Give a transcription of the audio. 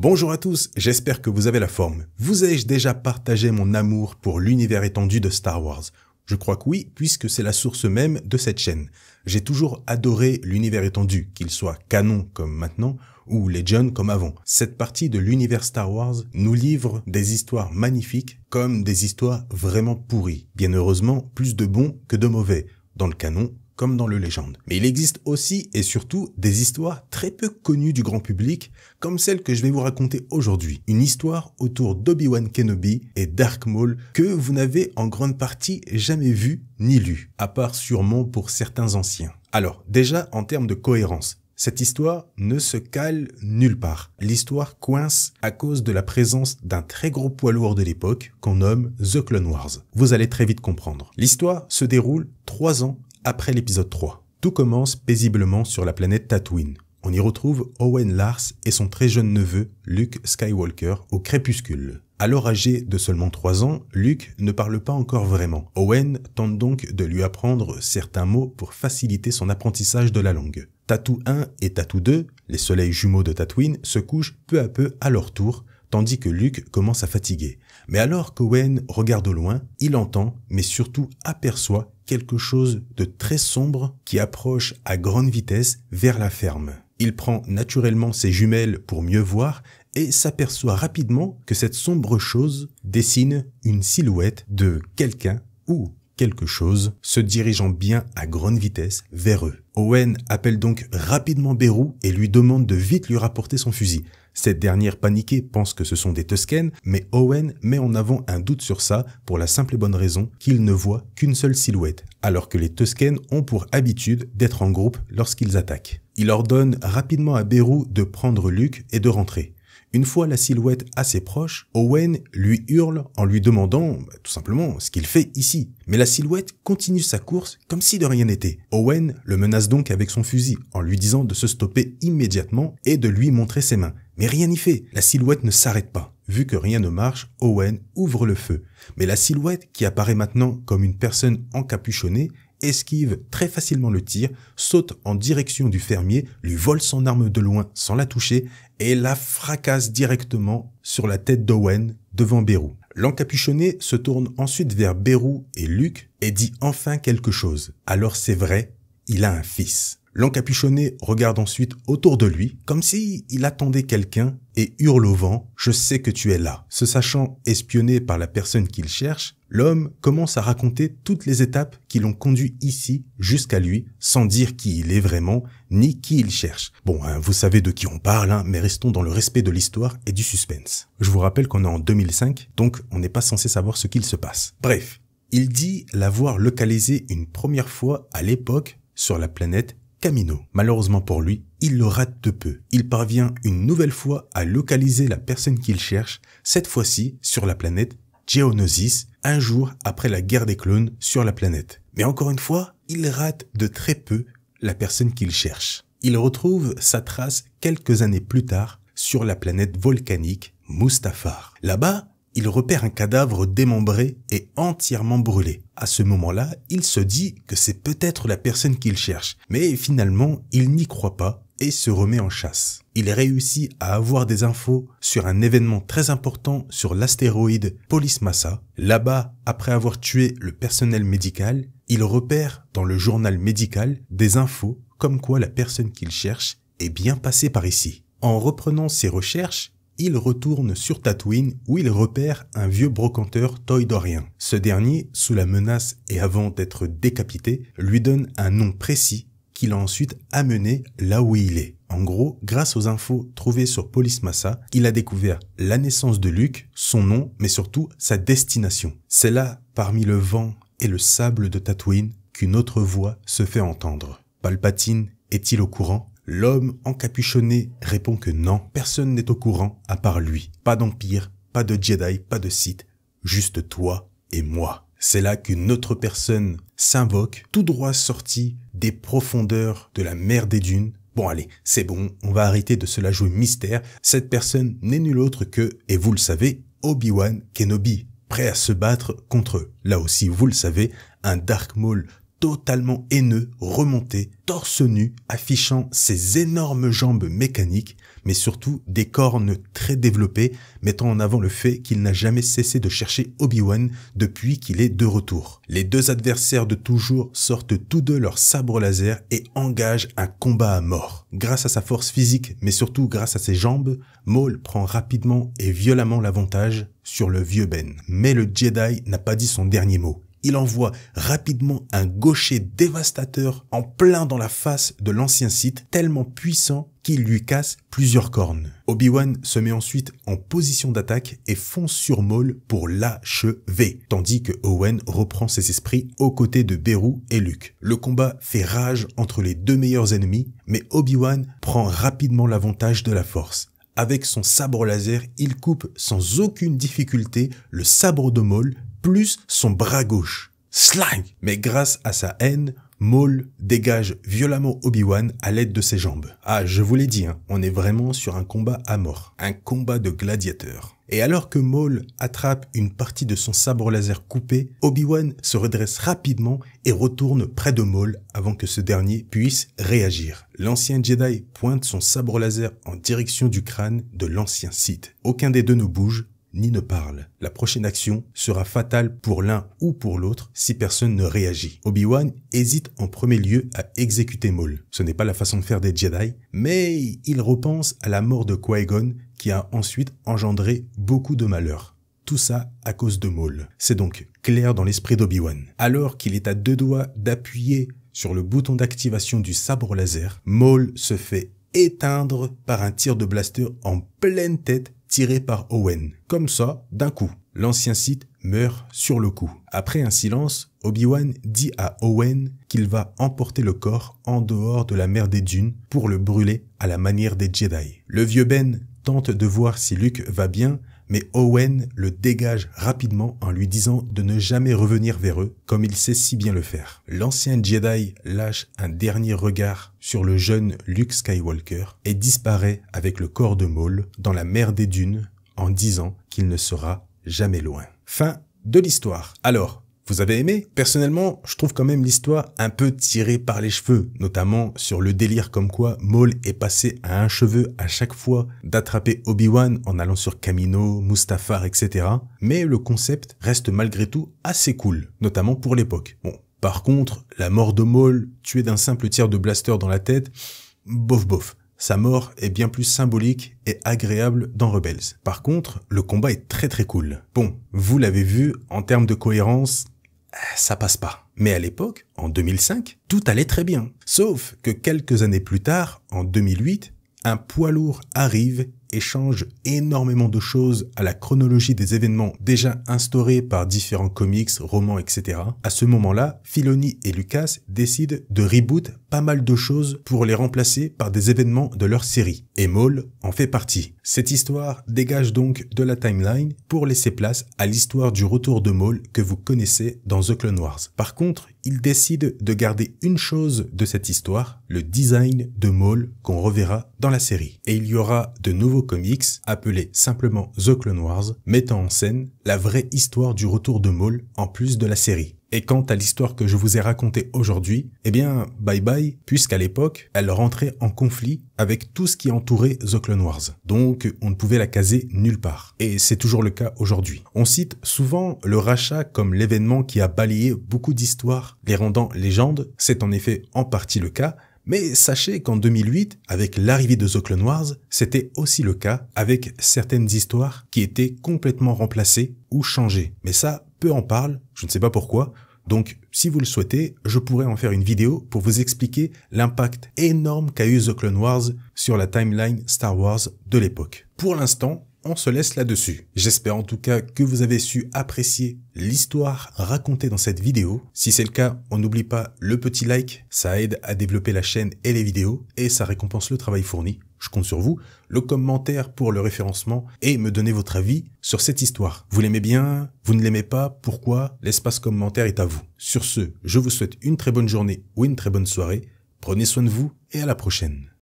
Bonjour à tous, j'espère que vous avez la forme. Vous ai-je déjà partagé mon amour pour l'univers étendu de Star Wars? Je crois que oui, puisque c'est la source même de cette chaîne. J'ai toujours adoré l'univers étendu, qu'il soit canon comme maintenant, ou Legend comme avant. Cette partie de l'univers Star Wars nous livre des histoires magnifiques, comme des histoires vraiment pourries. Bien heureusement, plus de bons que de mauvais, dans le canon comme dans le Legend. Mais il existe aussi et surtout des histoires très peu connues du grand public, comme celle que je vais vous raconter aujourd'hui. Une histoire autour d'Obi-Wan Kenobi et Darth Maul que vous n'avez en grande partie jamais vu ni lu, à part sûrement pour certains anciens. Alors, déjà en termes de cohérence, cette histoire ne se cale nulle part. L'histoire coince à cause de la présence d'un très gros poids lourd de l'époque qu'on nomme The Clone Wars. Vous allez très vite comprendre. L'histoire se déroule 3 ans après l'épisode 3. Tout commence paisiblement sur la planète Tatooine. On y retrouve Owen Lars et son très jeune neveu, Luke Skywalker, au crépuscule. Alors âgé de seulement 3 ans, Luke ne parle pas encore vraiment. Owen tente donc de lui apprendre certains mots pour faciliter son apprentissage de la langue. Tattoo 1 et Tattoo 2, les soleils jumeaux de Tatooine, se couchent peu à peu à leur tour, tandis que Luke commence à fatiguer. Mais alors qu'Owen regarde au loin, il entend, mais surtout aperçoit quelque chose de très sombre qui approche à grande vitesse vers la ferme. Il prend naturellement ses jumelles pour mieux voir et s'aperçoit rapidement que cette sombre chose dessine une silhouette de quelqu'un ou quelque chose se dirigeant bien à grande vitesse vers eux. Owen appelle donc rapidement Beru et lui demande de vite lui rapporter son fusil. Cette dernière paniquée pense que ce sont des Tusken, mais Owen met en avant un doute sur ça pour la simple et bonne raison qu'il ne voit qu'une seule silhouette, alors que les Tusken ont pour habitude d'être en groupe lorsqu'ils attaquent. Il ordonne rapidement à Beru de prendre Luke et de rentrer. Une fois la silhouette assez proche, Owen lui hurle en lui demandant tout simplement ce qu'il fait ici. Mais la silhouette continue sa course comme si de rien n'était. Owen le menace donc avec son fusil en lui disant de se stopper immédiatement et de lui montrer ses mains. Mais rien n'y fait, la silhouette ne s'arrête pas. Vu que rien ne marche, Owen ouvre le feu. Mais la silhouette, qui apparaît maintenant comme une personne encapuchonnée, esquive très facilement le tir, saute en direction du fermier, lui vole son arme de loin sans la toucher et la fracasse directement sur la tête d'Owen devant Beru. L'encapuchonné se tourne ensuite vers Beru et Luke et dit enfin quelque chose. Alors c'est vrai, il a un fils. L'encapuchonné regarde ensuite autour de lui, comme s'il attendait quelqu'un, et hurle au vent « Je sais que tu es là ». Se sachant espionné par la personne qu'il cherche, l'homme commence à raconter toutes les étapes qui l'ont conduit ici jusqu'à lui, sans dire qui il est vraiment, ni qui il cherche. Bon, vous savez de qui on parle, mais restons dans le respect de l'histoire et du suspense. Je vous rappelle qu'on est en 2005, donc on n'est pas censé savoir ce qu'il se passe. Bref, il dit l'avoir localisé une première fois à l'époque sur la planète Kamino. Malheureusement pour lui, il le rate de peu. Il parvient une nouvelle fois à localiser la personne qu'il cherche, cette fois-ci sur la planète Geonosis, un jour après la guerre des clones sur la planète. Mais encore une fois, il rate de très peu la personne qu'il cherche. Il retrouve sa trace quelques années plus tard sur la planète volcanique Mustafar. Là-bas, il repère un cadavre démembré et entièrement brûlé. À ce moment-là, il se dit que c'est peut-être la personne qu'il cherche. Mais finalement, il n'y croit pas et se remet en chasse. Il réussit à avoir des infos sur un événement très important sur l'astéroïde Polis Massa. Là-bas, après avoir tué le personnel médical, il repère dans le journal médical des infos comme quoi la personne qu'il cherche est bien passée par ici. En reprenant ses recherches, il retourne sur Tatooine où il repère un vieux brocanteur toydorien. Ce dernier, sous la menace et avant d'être décapité, lui donne un nom précis qu'il a ensuite amené là où il est. En gros, grâce aux infos trouvées sur Polis Massa, il a découvert la naissance de Luke, son nom, mais surtout sa destination. C'est là, parmi le vent et le sable de Tatooine, qu'une autre voix se fait entendre. Palpatine est-il au courant ? L'homme encapuchonné répond que non, personne n'est au courant à part lui. Pas d'Empire, pas de Jedi, pas de Sith, juste toi et moi. C'est là qu'une autre personne s'invoque, tout droit sortie des profondeurs de la mer des dunes. Bon allez, c'est bon, on va arrêter de se la jouer mystère. Cette personne n'est nulle autre que, et vous le savez, Obi-Wan Kenobi, prêt à se battre contre eux. Là aussi, vous le savez, un Darth Maul totalement haineux, remonté, torse nu, affichant ses énormes jambes mécaniques, mais surtout des cornes très développées, mettant en avant le fait qu'il n'a jamais cessé de chercher Obi-Wan depuis qu'il est de retour. Les deux adversaires de toujours sortent tous deux leurs sabres laser et engagent un combat à mort. Grâce à sa force physique, mais surtout grâce à ses jambes, Maul prend rapidement et violemment l'avantage sur le vieux Ben. Mais le Jedi n'a pas dit son dernier mot. Il envoie rapidement un gaucher dévastateur en plein dans la face de l'ancien Sith, tellement puissant qu'il lui casse plusieurs cornes. Obi-Wan se met ensuite en position d'attaque et fonce sur Maul pour l'achever, tandis que Owen reprend ses esprits aux côtés de Beru et Luke. Le combat fait rage entre les deux meilleurs ennemis, mais Obi-Wan prend rapidement l'avantage de la force. Avec son sabre laser, il coupe sans aucune difficulté le sabre de Maul, plus son bras gauche. Slang! Mais grâce à sa haine, Maul dégage violemment Obi-Wan à l'aide de ses jambes. Ah, je vous l'ai dit, on est vraiment sur un combat à mort. Un combat de gladiateurs. Et alors que Maul attrape une partie de son sabre laser coupé, Obi-Wan se redresse rapidement et retourne près de Maul avant que ce dernier puisse réagir. L'ancien Jedi pointe son sabre laser en direction du crâne de l'ancien Sith. Aucun des deux ne bouge, ni ne parle. La prochaine action sera fatale pour l'un ou pour l'autre si personne ne réagit. Obi-Wan hésite en premier lieu à exécuter Maul. Ce n'est pas la façon de faire des Jedi, mais il repense à la mort de Qui-Gon qui a ensuite engendré beaucoup de malheur. Tout ça à cause de Maul. C'est donc clair dans l'esprit d'Obi-Wan. Alors qu'il est à deux doigts d'appuyer sur le bouton d'activation du sabre laser, Maul se fait éteindre par un tir de blaster en pleine tête tiré par Owen. Comme ça, d'un coup, l'ancien Sith meurt sur le coup. Après un silence, Obi-Wan dit à Owen qu'il va emporter le corps en dehors de la mer des dunes pour le brûler à la manière des Jedi. Le vieux Ben tente de voir si Luke va bien, mais Owen le dégage rapidement en lui disant de ne jamais revenir vers eux, comme il sait si bien le faire. L'ancien Jedi lâche un dernier regard sur le jeune Luke Skywalker et disparaît avec le corps de Maul dans la mer des dunes en disant qu'il ne sera jamais loin. Fin de l'histoire. Alors, vous avez aimé? Personnellement, je trouve quand même l'histoire un peu tirée par les cheveux, notamment sur le délire comme quoi Maul est passé à un cheveu à chaque fois d'attraper Obi-Wan en allant sur Kamino, Mustafar, etc. Mais le concept reste malgré tout assez cool, notamment pour l'époque. Bon, par contre, la mort de Maul, tué d'un simple tir de blaster dans la tête, bof bof. Sa mort est bien plus symbolique et agréable dans Rebels. Par contre, le combat est très très cool. Bon, vous l'avez vu, en termes de cohérence, ça passe pas. Mais à l'époque, en 2005, tout allait très bien. Sauf que quelques années plus tard, en 2008, un poids lourd arrive et change énormément de choses à la chronologie des événements déjà instaurés par différents comics, romans, etc. À ce moment-là, Filoni et Lucas décident de reboot pas mal de choses pour les remplacer par des événements de leur série. Et Maul en fait partie. Cette histoire dégage donc de la timeline pour laisser place à l'histoire du retour de Maul que vous connaissez dans The Clone Wars. Par contre, ils décident de garder une chose de cette histoire, le design de Maul qu'on reverra dans la série. Et il y aura de nouveaux comics appelés simplement The Clone Wars, mettant en scène la vraie histoire du retour de Maul en plus de la série. Et quant à l'histoire que je vous ai racontée aujourd'hui, eh bien, bye bye, puisqu'à l'époque, elle rentrait en conflit avec tout ce qui entourait The Clone Wars. Donc, on ne pouvait la caser nulle part. Et c'est toujours le cas aujourd'hui. On cite souvent le rachat comme l'événement qui a balayé beaucoup d'histoires, les rendant légendes. C'est en effet en partie le cas. Mais sachez qu'en 2008, avec l'arrivée de The Clone Wars, c'était aussi le cas avec certaines histoires qui étaient complètement remplacées ou changées. Mais ça, peu en parlent, je ne sais pas pourquoi. Donc, si vous le souhaitez, je pourrais en faire une vidéo pour vous expliquer l'impact énorme qu'a eu The Clone Wars sur la timeline Star Wars de l'époque. Pour l'instant, on se laisse là-dessus. J'espère en tout cas que vous avez su apprécier l'histoire racontée dans cette vidéo. Si c'est le cas, on n'oublie pas le petit like, ça aide à développer la chaîne et les vidéos et ça récompense le travail fourni. Je compte sur vous, le commentaire pour le référencement et me donner votre avis sur cette histoire. Vous l'aimez bien? Vous ne l'aimez pas? Pourquoi? L'espace commentaire est à vous. Sur ce, je vous souhaite une très bonne journée ou une très bonne soirée. Prenez soin de vous et à la prochaine.